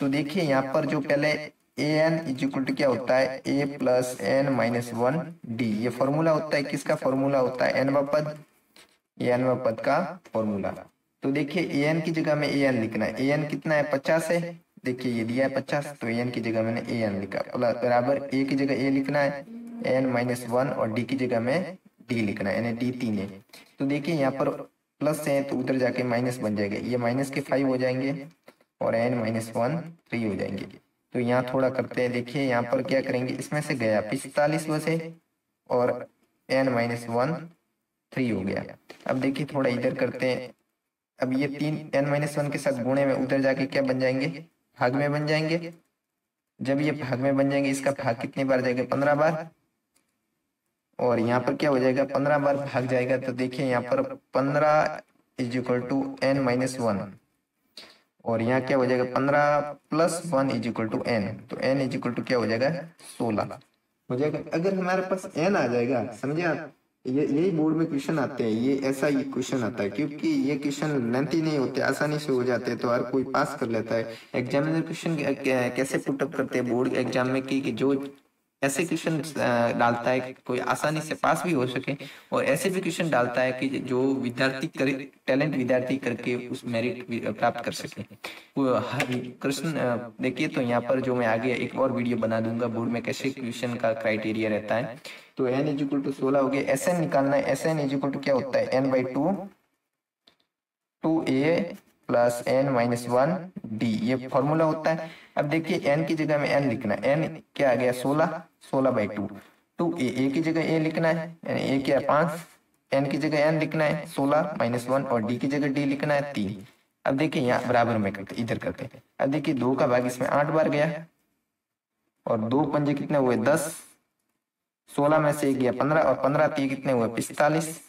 तो देखिए यहाँ पर जो पहले ए एन इज इक्वल टू क्या होता है ए प्लस एन -1 डी, ये फॉर्मूला होता है, किसका फॉर्मूला होता है एन पद, ये एन पद का फॉर्मूला। तो देखिए ए एन की जगह में ए एन लिखना है, ए एन कितना है 50 है, देखिए ये दिया है 50, तो ए एन की जगह मैंने ए एन लिखा, बराबर ए की जगह ए लिखना है, एन -1 और डी की जगह में डी लिखना है, यानी डी 3 है। तो देखिए यहाँ पर प्लस है तो उधर जाके माइनस बन जाएगा, ये माइनस के 5 हो जाएंगे और n-1 3 हो जाएंगे। तो यहाँ थोड़ा करते हैं, देखिए यहाँ पर क्या करेंगे, इसमें से गया 45 बसे और n-1 3 हो गया। अब देखिए थोड़ा इधर करते हैं, अब ये 3 n-1 के साथ गुणे में उधर जाके क्या बन जाएंगे भाग में बन जाएंगे, जब ये भाग में बन जाएंगे इसका भाग कितनी बार जाएगा 15 बार, और यहाँ पर क्या हो जाएगा 15 बार भाग जाएगा। तो देखिए यहाँ पर 15 इज इक्वल टू n-1 और यहाँ क्या हो जाएगा 15 plus 1 is equal to n, तो n इज इक्वल टू क्या हो जाएगा 16 हो जाएगा। अगर हमारे पास n आ जाएगा, समझे आप, ये यही बोर्ड में क्वेश्चन आते हैं, ये ऐसा ही क्वेश्चन आता है, क्योंकि ये क्वेश्चन लेंथी नहीं होते, आसानी से हो जाते हैं, तो हर कोई पास कर लेता है। एग्जामिनर क्वेश्चन कैसे पुटअप करते हैं बोर्ड एग्जाम में कि जो ऐसे क्वेश्चन डालता है कोई आसानी से पास भी हो सके, और ऐसे भी क्वेश्चन डालता है कि जो विद्यार्थी टैलेंट विद्यार्थी करके उस मेरिट प्राप्त कर सके। वो हर क्वेश्चन देखिए, तो यहाँ पर जो मैं आगे एक और वीडियो बना दूंगा बोर्ड में कैसे क्वेश्चन का क्राइटेरिया रहता है। तो n इज इक्वल टू 16 हो गया, एस एन निकालना है, S N is equal to क्या होता है n/2 2a plus n-1 d, ये फॉर्मूला होता है। अब देखिए n की जगह में n लिखना है, n क्या आ गया 16/2, 2a की जगह a लिखना है, यानी a क्या 5, n की जगह n लिखना है 16 -1 और d की जगह d लिखना है 3। अब देखिए यहाँ बराबर में करते इधर करते हैं, अब देखिए 2 का भाग इसमें 8 बार गया और 2 पंजे कितने हुए 10, 16 में से गया 15 और 15 3 कितने हुए 45,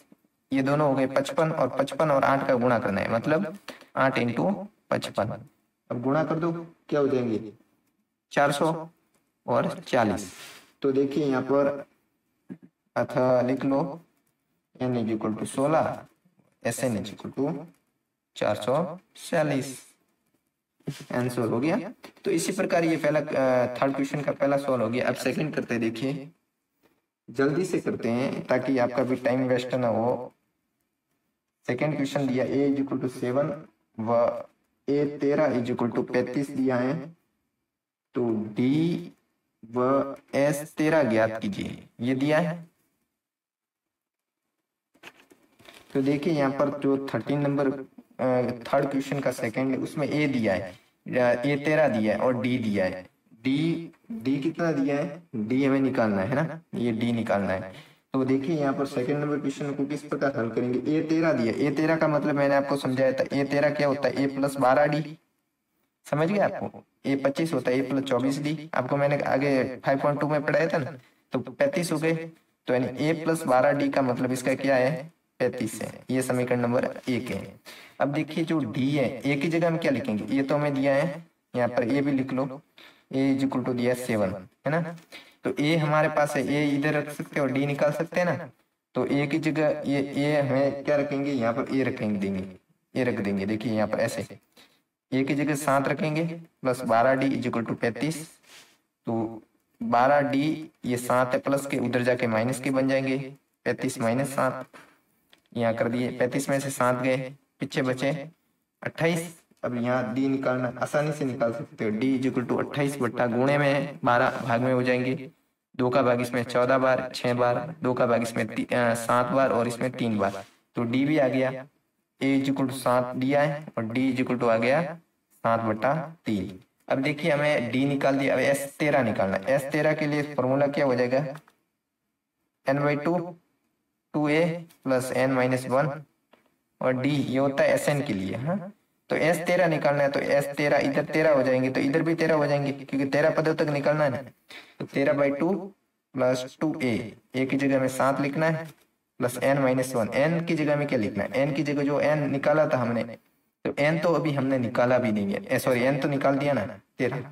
ये दोनों हो गए 55 और 55 और 8 का गुणा करना है, मतलब 8 इंटू 55। अब गुणा कर दो क्या हो जाएंगे 400 और 40। तो देखिए यहाँ पर अथा लिख लो n is equal to 16, S N is equal to 440। N solve हो गया। तो इसी प्रकार ये पहला थर्ड क्वेश्चन का पहला सॉल्व हो गया। अब सेकंड करते हैं, देखिए जल्दी से करते हैं ताकि आपका भी टाइम वेस्ट ना हो। सेकंड क्वेश्चन दिया ए इज इक्वल टू 7 व ए 13 इज इक्वल टू 35 दिया है, तो डी व एस 13 ज्ञात कीजिए, ये दिया है। तो देखिए यहाँ पर जो 13 नंबर थर्ड क्वेश्चन का सेकंड है उसमें ए दिया है, ए 13 दिया है और डी दिया है। डी डी कितना दिया है, डी हमें निकालना है ना, ये डी निकालना है। तो देखिए यहाँ पर सेकंड नंबर क्वेश्चन को किस प्रकार हल करेंगे। ए 13 दिया, ए 13 का मतलब मैंने आपको समझाया था, ए 13 क्या होता है, ए प्लस 12 डी, समझ गए आपको। ए 25 होता है, ए प्लस 24 डी, आपको मैंने आगे 5.2 में पढ़ाया था ना, तो 35 हो गए। तो यानी ए प्लस 12 डी का मतलब इसका क्या है, 35 है। ये समीकरण नंबर 1 है। अब देखिए जो डी है, ए की जगह हम क्या लिखेंगे, ये तो हमें दिया है, यहाँ पर ए भी लिख लो, ए इज इक्वल टू दिया 7 है ना। तो ए हमारे पास है, ए इधर रख सकते हैं और डी निकाल सकते हैं ना। तो ए की जगह ये ए हमें क्या रखेंगे, यहाँ पर ए रखेंगे, देंगे ए रख देंगे। देखिए यहाँ पर ऐसे ए की जगह 7 रखेंगे plus 12 D is equal to 35। तो 12 डी ये 7 है प्लस के, उधर जाके माइनस के बन जाएंगे, 35 माइनस 7 यहाँ कर दिए। 35 में से 7 गए, पीछे बचे 28। अब यहाँ डी निकालना आसानी से निकाल सकते हो, डी इज इक्वल टू 28 बट्टा गुणे में 12 भाग में हो जाएंगे, 2 का भाग इसमें 14 बार, 6 बार, 2 का भाग इसमें 7 बार और इसमें 3 बार। तो डी भी आ गया, ए इज इक्वल टू 7 दिया है और डी इज इक्वल टू आ गया 7/3। अब देखिए हमें डी निकाल दिया, अब एस 13 निकालना है। एस 13 के लिए फॉर्मूला क्या हो जाएगा, n/2 2a प्लस n-1 और डी ये होता है एस एन के लिए। हाँ, तो एस 13 निकालना है, तो एस 13 इधर 13 हो जाएंगे तो इधर भी 13 हो जाएंगे, क्योंकि 13 पदों तक निकालना है ना। तो 13/2 प्लस 2a, ए की जगह में 7 लिखना है प्लस n-1, n की जगह में क्या लिखना है, n की जगह जो n निकाला था हमने, तो n तो अभी हमने निकाला भी नहीं है, सॉरी n तो निकाल दिया ना, 13,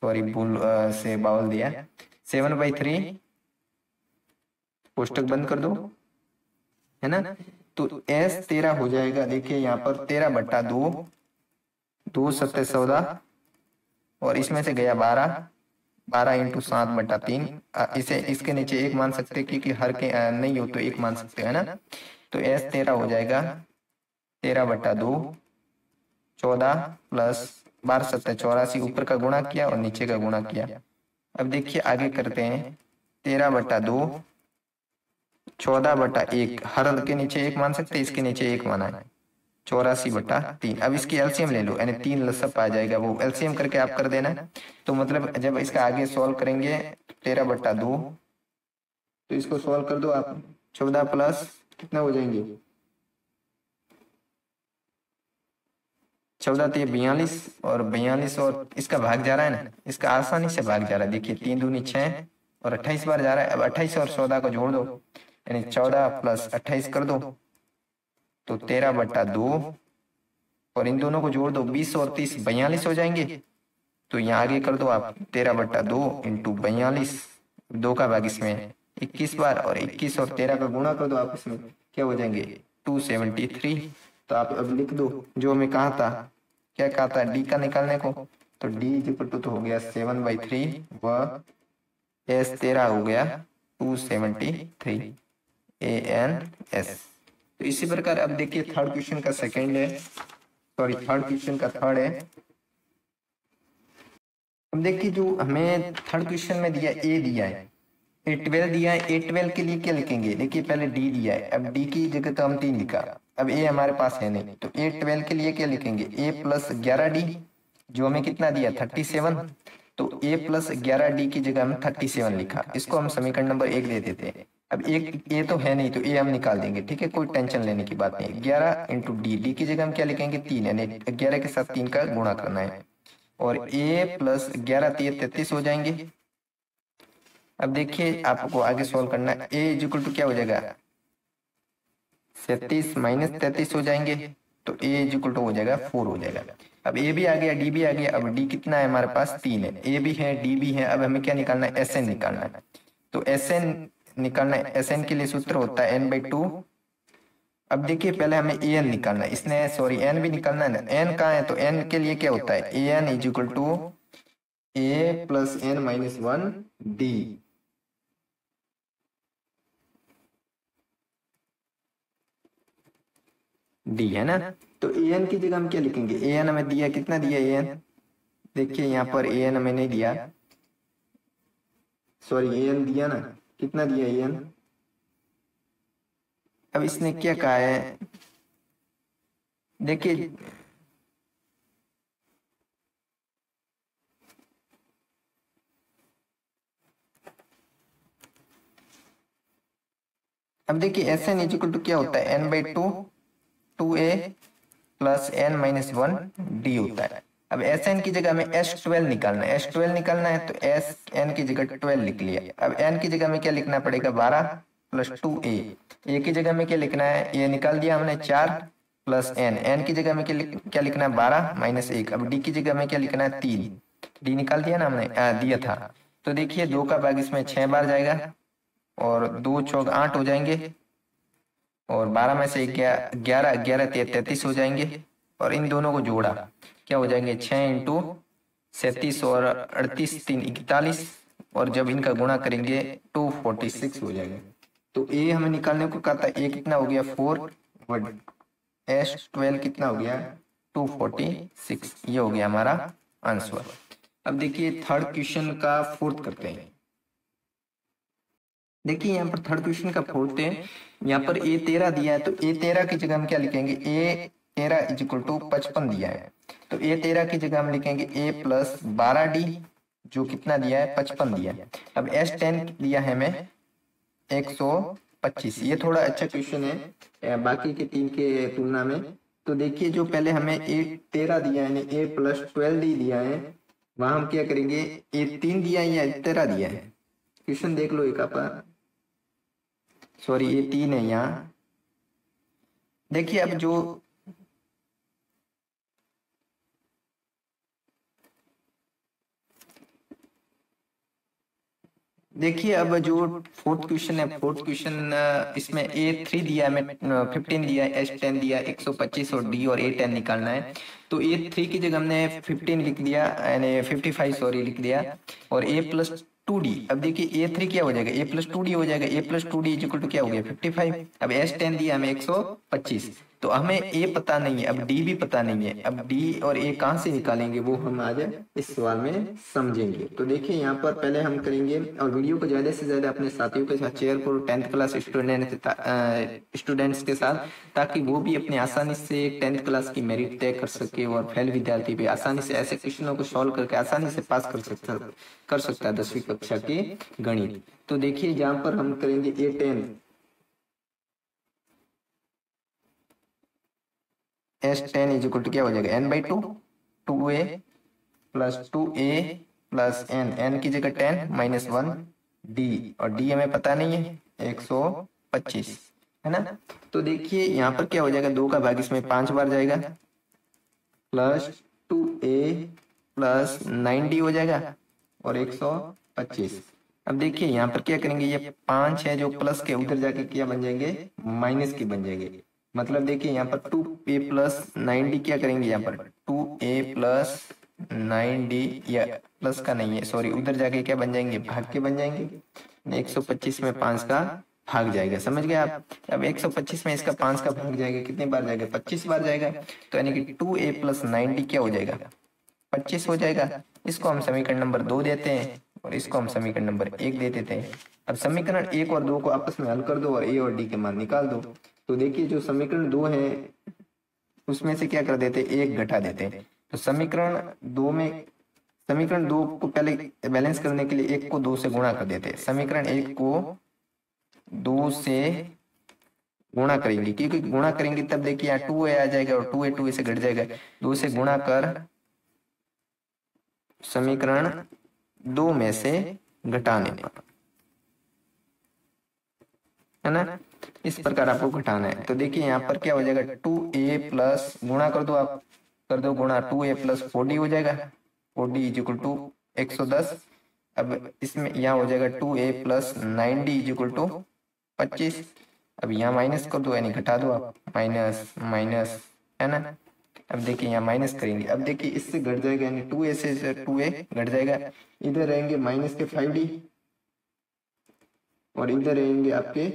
सॉरी भूल से बावल दिया। 7/3 कोष्टक बंद कर दो, है ना। तो S 13 हो जाएगा, देखिए यहाँ पर 13/2, 2 7 14 और इसमें से गया 12, 12 इंटू 7/3। इसे इसके नीचे 1 मान सकते हैं क्योंकि हर के नहीं हो तो 1 मान सकते हैं ना। तो S 13 हो जाएगा 13/2, 14 प्लस 12 7 84, ऊपर का गुणा किया और नीचे का गुणा किया। अब देखिए आगे करते हैं, 13/2 14/1, हर के नीचे 1 मान सकते, इसके नीचे 1 माना है, 84/3। अब इसकी एलसीएम ले लो, यानी 3 लसअप आ जाएगा, वो एलसीएम करके आप कर देना। तो मतलब जब इसका आगे सॉल्व करेंगे 13/2, तो इसको सॉल्व कर दो आप, 14 प्लस कितना हो जाएंगे, 14 तो 42 और 42 और इसका भाग जा रहा है ना, इसका आसानी से भाग जा रहा है। देखिए 3 दूनी 6 और 28 बार जा रहा है। अब 28 और 14 को जोड़ दो, यानी 14 प्लस 28 कर दो, तो 13/2 और इन दोनों को जोड़ दो, 20 और 30 42 हो जाएंगे। तो यहाँ आगे कर दो आप, 13/2 इंटू 42, 2 का भाग इसमें 21 बार और 21 और 13 का गुणा कर दो आप, इसमें क्या हो जाएंगे 273। तो आप अब लिख दो जो हमें कहा था, क्या कहा था डी का निकालने को, तो डी इज इक्वल टू तो हो गया 7/3 व S 13 हो गया 273 ANS। तो इसी प्रकार अब देखिए थर्ड क्वेश्चन का सेकंड है, सॉरी थर्ड क्वेश्चन का थर्ड है। अब देखिए जो हमें थर्ड क्वेश्चन में दिया ए दिया है, A12 दिया है, A12 के लिए क्या लिखेंगे, देखिए पहले डी दिया है, अब डी की जगह तो हम 3 लिखा, अब ए हमारे पास है नहीं, तो A12 के लिए क्या लिखेंगे, ए प्लस 11D, जो हमें कितना दिया 37, तो a प्लस 11D की जगह हम 37 लिखा, इसको हम समीकरण नंबर 1 दे देते हैं। अब एक ए तो है नहीं तो ए हम निकाल देंगे, ठीक है, कोई टेंशन लेने की बात नहीं। 11 इंटू डी की जगह हम क्या लिखेंगे 3, यानी 11 के साथ 3 का गुणा करना है, और a प्लस 11 33 हो जाएंगे। अब देखिए आपको आगे सोल्व करना है, a इज इक्वल टू क्या हो जाएगा 37 माइनस 33 हो जाएंगे, तो a इज इक्वल टू हो जाएगा 4 हो जाएगा। अब a भी आ गया, d भी आ गया, अब d कितना है हमारे पास 3 है, a भी है d भी है। अब हमें क्या निकालना है, Sn निकालना है। तो Sn निकालना है, Sn के लिए सूत्र होता है n/2 अब देखिए पहले हमें ए एन निकालना है, इसने सॉरी एन भी निकालना है ना। एन कहाँ है, तो एन के लिए क्या होता है, A N is equal to A plus N minus one D. D है ना, तो ए एन की जगह हम क्या लिखेंगे, ए एन हमें दिया, कितना दिया ए एन, देखिए यहाँ पर ए एन हमें नहीं दिया, सॉरी ए एन दिया ना, कितना दिया ए एन। अब इसने क्या कहा है, देखिए अब देखिए S N is equal to क्या होता है, N by two, two A plus N minus one D होता है। अब एस एन की जगह हमें एस ट्वेल्व निकालना है, एस ट्वेल्व निकालना है तो एस एन की जगह 12 लिख लिया। अब एन की जगह में क्या लिखना पड़ेगा, 12 प्लस टू ए की जगह में क्या लिखना है, ये निकाल दिया हमने 4 प्लस एन, एन की जगह में क्या लिखना है 12 माइनस 1। अब डी की जगह में क्या लिखना है 3, डी निकाल दिया ना हमने, दिया था। तो देखिए 2 का भाग इसमें 6 बार जाएगा और 2 चौक 8 हो जाएंगे और 12 में से 11 11 33 हो जाएंगे और इन दोनों को जोड़ा क्या हो जाएंगे, 6 इंटू 37 और 38 3 41 और जब इनका गुणा करेंगे 246 हो जाएगा। तो ए हमें निकालने को कहा था, ए कितना हो गया 4 और एस 12 कितना हो गया 246, ये हो गया हमारा आंसर। अब देखिए थर्ड क्वेश्चन का फोर्थ करते हैं। देखिए यहाँ पर थर्ड क्वेश्चन का फोर्थ है, यहाँ पर ए 13 दिया है तो ए 13 की जगह हम क्या लिखेंगे, ए 13 इज इक्वल टू 55 दिया है तो ए 13 की जगह हम लिखेंगे ए प्लस 12 डी जो कितना दिया है 55 दिया है। अब एस 10 दिया है हमें 125, ये थोड़ा अच्छा क्वेश्चन है बाकी के 3 के तुलना में। तो देखिए जो पहले हमें ए 13 दिया है, ए प्लस 12 डी दिया है, वहां हम क्या करेंगे, ए 3 दिया है या 13 दिया है, क्वेश्चन देख लो एक आप, सॉरी ये 3 है यहाँ। देखिए अब जो देखिए अब जो फोर्थ क्वेश्चन है, फोर्थ क्वेश्चन इसमें ए 3 दिया है, 15 दिया है, एस 10 दिया है 125 और डी और ए 10 निकालना है। तो ए 3 की जगह हमने 15 लिख दिया, यानी 55 सॉरी लिख दिया और ए प्लस 2d। अब देखिए ए 3 क्या हो जाएगा, ए प्लस 2d हो जाएगा, A plus 2d is equal to क्या हो गया 55। अब एस 10 दिया हमें 125, तो हमें ए पता नहीं है, अब डी भी पता नहीं है। अब डी और ए कहां से निकालेंगे वो हम आज इस सवाल में समझेंगे। तो देखिए यहाँ पर पहले हम करेंगे, और वीडियो को ज्यादा से ज्यादा अपने साथियों के साथ शेयर करो 10th क्लास स्टूडेंट्स के साथ, ताकि वो भी अपने आसानी से 10th क्लास की मेरिट तय कर सके और फेल विद्यार्थी भी आसानी से ऐसे क्वेश्चनों को सॉल्व करके आसानी से पास कर सकता है 10वीं कक्षा के गणित। तो देखिए जहां पर हम करेंगे A 10 S 10 is equal to क्या हो जाएगा N by two, 2a plus 2a plus N, N की जगह 10 माइनस 1 डी, और डी हमें पता नहीं है 125 है ना। तो देखिए यहाँ पर क्या हो जाएगा, 2 का भाग इसमें 5 बार जाएगा प्लस 2a प्लस 9d हो जाएगा और 125। अब देखिए यहाँ पर क्या करेंगे, ये 5 है जो प्लस के उधर जाके क्या बन जाएंगे, माइनस के बन जाएंगे। मतलब देखिए यहाँ पर 2a प्लस 9d क्या करेंगे, यहाँ पर 2a प्लस 9d, या प्लस का नहीं है सॉरी, उधर जाके क्या बन जाएंगे, भाग के बन जाएंगे। 125 में 5 का भाग जाएगा, समझ गए आप। अब 125 में इसका 5 का भाग जाएगा, कितने बार जाएगा, 25 बार जाएगा। तो यानी कि 2a प्लस 9d क्या हो जाएगा, 25 हो जाएगा। इसको हम समीकरण नंबर 2 देते हैं और इसको हम समीकरण नंबर 1 दे देते हैं। अब समीकरण 1 और 2 को आपस में हल कर दो और ए और डी के मान निकाल दो। तो देखिए जो समीकरण 2 है उसमें से क्या कर देते, 1 घटा देते हैं। तो समीकरण 2 को पहले बैलेंस करने के लिए 1 को 2 से गुणा कर देते हैं। समीकरण 1 को 2 से गुणा करेंगे, क्योंकि गुणा करेंगे तब देखिए यहाँ 2a आ जाएगा और 2a से घट जाएगा। 2 से गुणा कर समीकरण 2 में से घटाने पर, है ना, इस प्रकार आपको घटाना है। तो देखिए यहाँ पर क्या हो जाएगा, 2a प्लस गुणा कर दो, आप कर दो गुणा, 2a प्लस 4d हो जाएगा, 4d इज इक्वल टू 110। अब इसमें यहाँ हो जाएगा 2a plus 9d is equal to 25। अब यहाँ माइनस कर दो यानी घटा दो आप, माइनस माइनस, है ना। अब देखिए यहाँ माइनस करेंगे, अब देखिए इससे घट जाएगा यानी 2a से 2a घट जाएगा, इधर रहेंगे माइनस के 5d और इधर रहेंगे आपके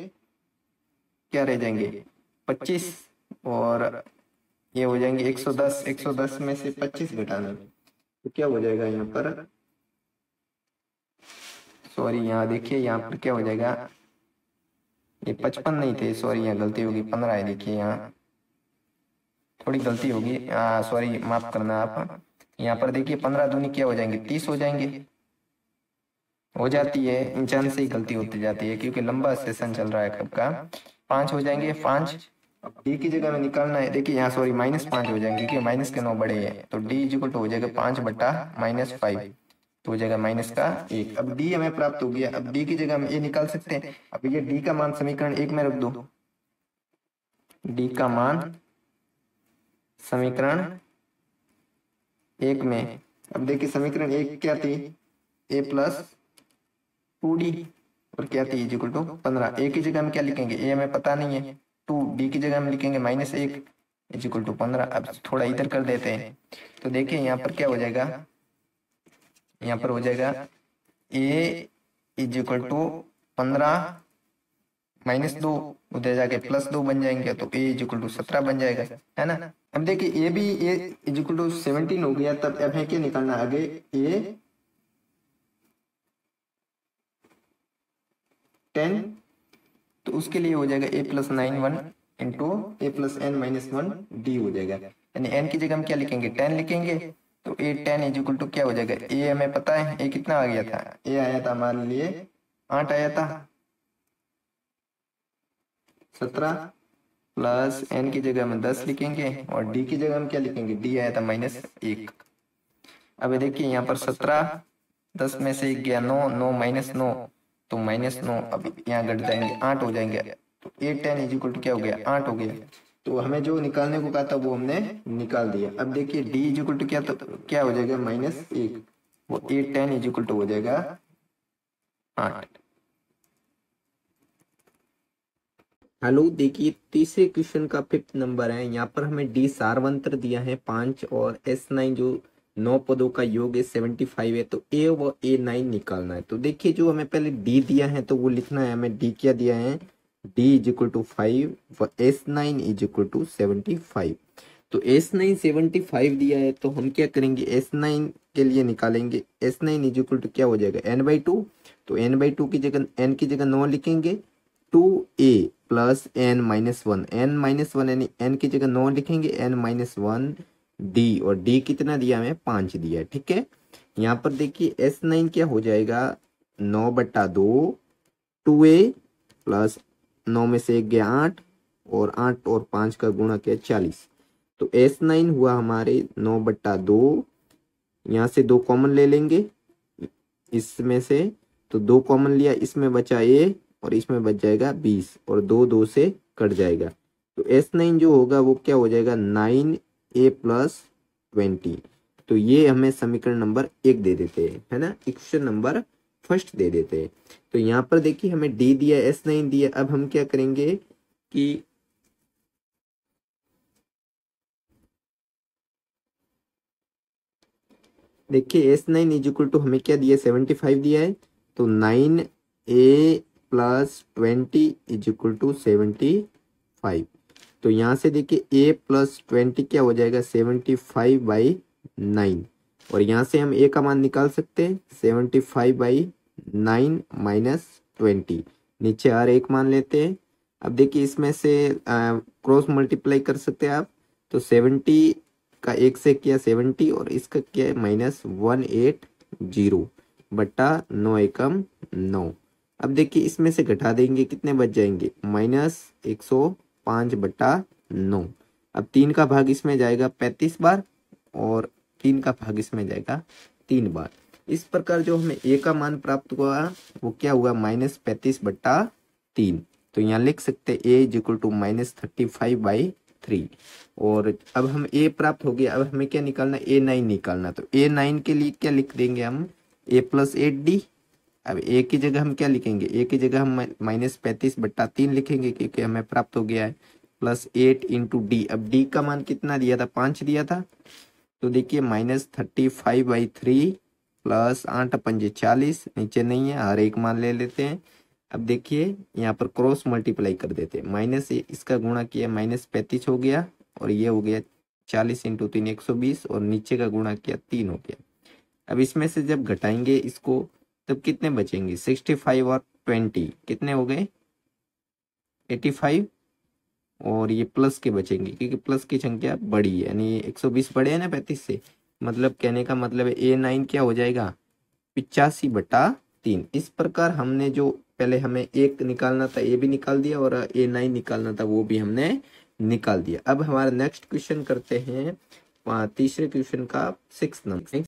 क्या रह जाएंगे 25 और ये हो जाएंगे 110। 110 में से 25 घटाना तो क्या हो जाएगा यहाँ पर, सॉरी यहाँ देखिए यहाँ पर क्या हो जाएगा, ये 55 नहीं थे, सॉरी यहाँ गलती होगी 15 है, देखिए यहाँ थोड़ी गलती होगी, सॉरी माफ करना आप। यहाँ पर देखिए 15 दूनी क्या हो जाएंगे 30 हो जाएंगे, हो जाती है, इंसान से ही गलती होती जाती है क्योंकि लंबा सेशन चल रहा है कब का। 5 हो जाएंगे 5, डी की जगह में निकालना है, देखिए यहाँ सॉरी -5 हो जाएंगे क्योंकि माइनस के 9 बड़े हैं, तो डी इक्वल टू हो जाएगा 5 बटा -5, तो हो जाएगा माइनस का 1। अब डी हमें प्राप्त हो गया, अब डी की जगह हम ए निकाल सकते हैं। अब ये डी का मान समीकरण 1 में रख दो, डी का मान समीकरण 1 में। अब देखिए समीकरण 1 क्या थी, a प्लस 2d और क्या थी इक्वल टू 15। ए की जगह हम क्या लिखेंगे, ए हमें पता नहीं है, 2 डी की जगह हम लिखेंगे -1 इक्वल टू 15। अब थोड़ा इधर कर देते हैं, तो देखिए यहाँ पर क्या हो जाएगा, यहाँ पर हो जाएगा a इक्वल टू 15 -2 उधर जाके +2 बन जाएंगे, तो a इक्वल टू 17 बन जाएगा, है ना। अब देखिए a भी a इक्वल टू 17 हो गया, तब अब है क्या निकालना आगे, a 10, तो उसके लिए हो जाएगा a + 9 1 into a + n-1 d हो जाएगा, यानी n की जगह हम क्या लिखेंगे 10 लिखेंगे, तो a 10 इक्वल टू क्या हो जाएगा, a हमें पता है a कितना आ गया था, a आया था हमारे लिए 8 आया था, 17 प्लस n की जगह में 10 लिखेंगे और d की जगह हम क्या लिखेंगे, d आया था -1। अब देखिए यहाँ पर 17, 10 में से 1 गया 9, 9 -9 तो -9, अब यहाँ घट जाएंगे 8 हो जाएंगे, तो 8 10 इक्वल टू क्या हो गया 8 हो गया। तो हमें जो निकालने को कहा था वो हमने निकाल दिया। अब देखिए d इक्वल टू क्या, तो क्या हो जाएगा -1, वो 8 10 इक्वल टू हो जाएगा 8। हेलो, देखिए तीसरे क्वेश्चन का 5th नंबर है। यहाँ पर हमें डी सार्वंत्र दिया है 5 और S9 जो 9 पदों का योग है 75 है, तो ए व A9 निकालना है। तो देखिए जो हमें पहले डी दिया है तो वो लिखना है, हमें डी क्या दिया है, डी इक्वल टू 5 व S9 इक्वल टू 75। तो S9 75 दिया है, तो हम क्या करेंगे S9 के लिए निकालेंगे, S9 इक्वल टू क्या हो जाएगा n/2, तो n/2 की जगह n की जगह 9 लिखेंगे, 2a प्लस n-1, n-1 यानी n की जगह 9 लिखेंगे, n-1 d, और d कितना दिया हमें 5 दिया है, ठीक है। यहाँ पर देखिए S9 क्या हो जाएगा 9/2, 2a प्लस 9 में से 1 गया 8 और 8 और 5 का गुणा किया 40, तो S9 हुआ हमारे 9/2, यहाँ से 2 कॉमन ले लेंगे इसमें से, तो 2 कॉमन लिया, इसमें बचा a और इसमें बच जाएगा 20 और 2 2 से कट जाएगा, तो S9 जो होगा वो क्या हो जाएगा 9a + 20। तो ये हमें समीकरण नंबर 1 दे देते हैं, है ना, इक्वेशन नंबर 1 दे देते हैं। तो यहाँ पर देखिए हमें d दिया S9 दिया, अब हम क्या करेंगे कि देखिए S9 इक्वल टू हमें क्या दिया 75 दिया है, तो 9a + 20 इक्वल टू 75। तो यहाँ से देखिए a + 20 क्या हो जाएगा 75/9, और यहाँ से हम a का मान निकाल सकते हैं 75/9 - 20, नीचे हर एक मान लेते हैं। अब देखिए इसमें से क्रॉस मल्टीप्लाई कर सकते हैं आप, तो 70 का 1 से किया 70 और इसका क्या है -180 बटा 9 एकम 9। अब देखिए इसमें से घटा देंगे, कितने बच जाएंगे -105/9। अब 3 का भाग इसमें जाएगा 35 बार और 3 का भाग इसमें जाएगा 3 बार। इस प्रकार जो हमें a का मान प्राप्त हुआ वो क्या हुआ -35/3। तो यहाँ लिख सकते a इक्वल टू -35/3। और अब हम a प्राप्त हो गया, अब हमें क्या निकालना A9 निकालना, तो A9 के लिए क्या लिख देंगे हम a + 8d। अब ए की जगह हम क्या लिखेंगे, ए की जगह हम -35/3 लिखेंगे क्योंकि हमें प्राप्त हो गया है, प्लस 8 इंटू डी। अब डी का मान कितना दिया था, 5 दिया था, तो देखिए -35/3 प्लस 8 पंजे 40, नीचे नहीं है, हर एक मान ले लेते हैं। अब देखिए यहाँ पर क्रॉस मल्टीप्लाई कर देते हैं, माइनस इसका गुणा किया -35 हो गया, और ये हो गया 40 इंटू 3 120, और नीचे का गुणा किया 3 हो गया। अब इसमें से जब घटाएंगे इसको तब कितने बचेंगे, 65 और 20 कितने हो गए, 85, और ये प्लस के बचेंगे क्योंकि प्लस की संख्या बड़ी है, यानी 120 बड़े है ना 35 से, मतलब कहने का मतलब है A9 क्या हो जाएगा, 85/3। इस प्रकार हमने जो पहले हमें एक निकालना था ये भी निकाल दिया, और A9 निकालना था वो भी हमने निकाल दिया। अब हमारा नेक्स्ट क्वेश्चन करते हैं तीसरे क्वेश्चन का 6 नंबर।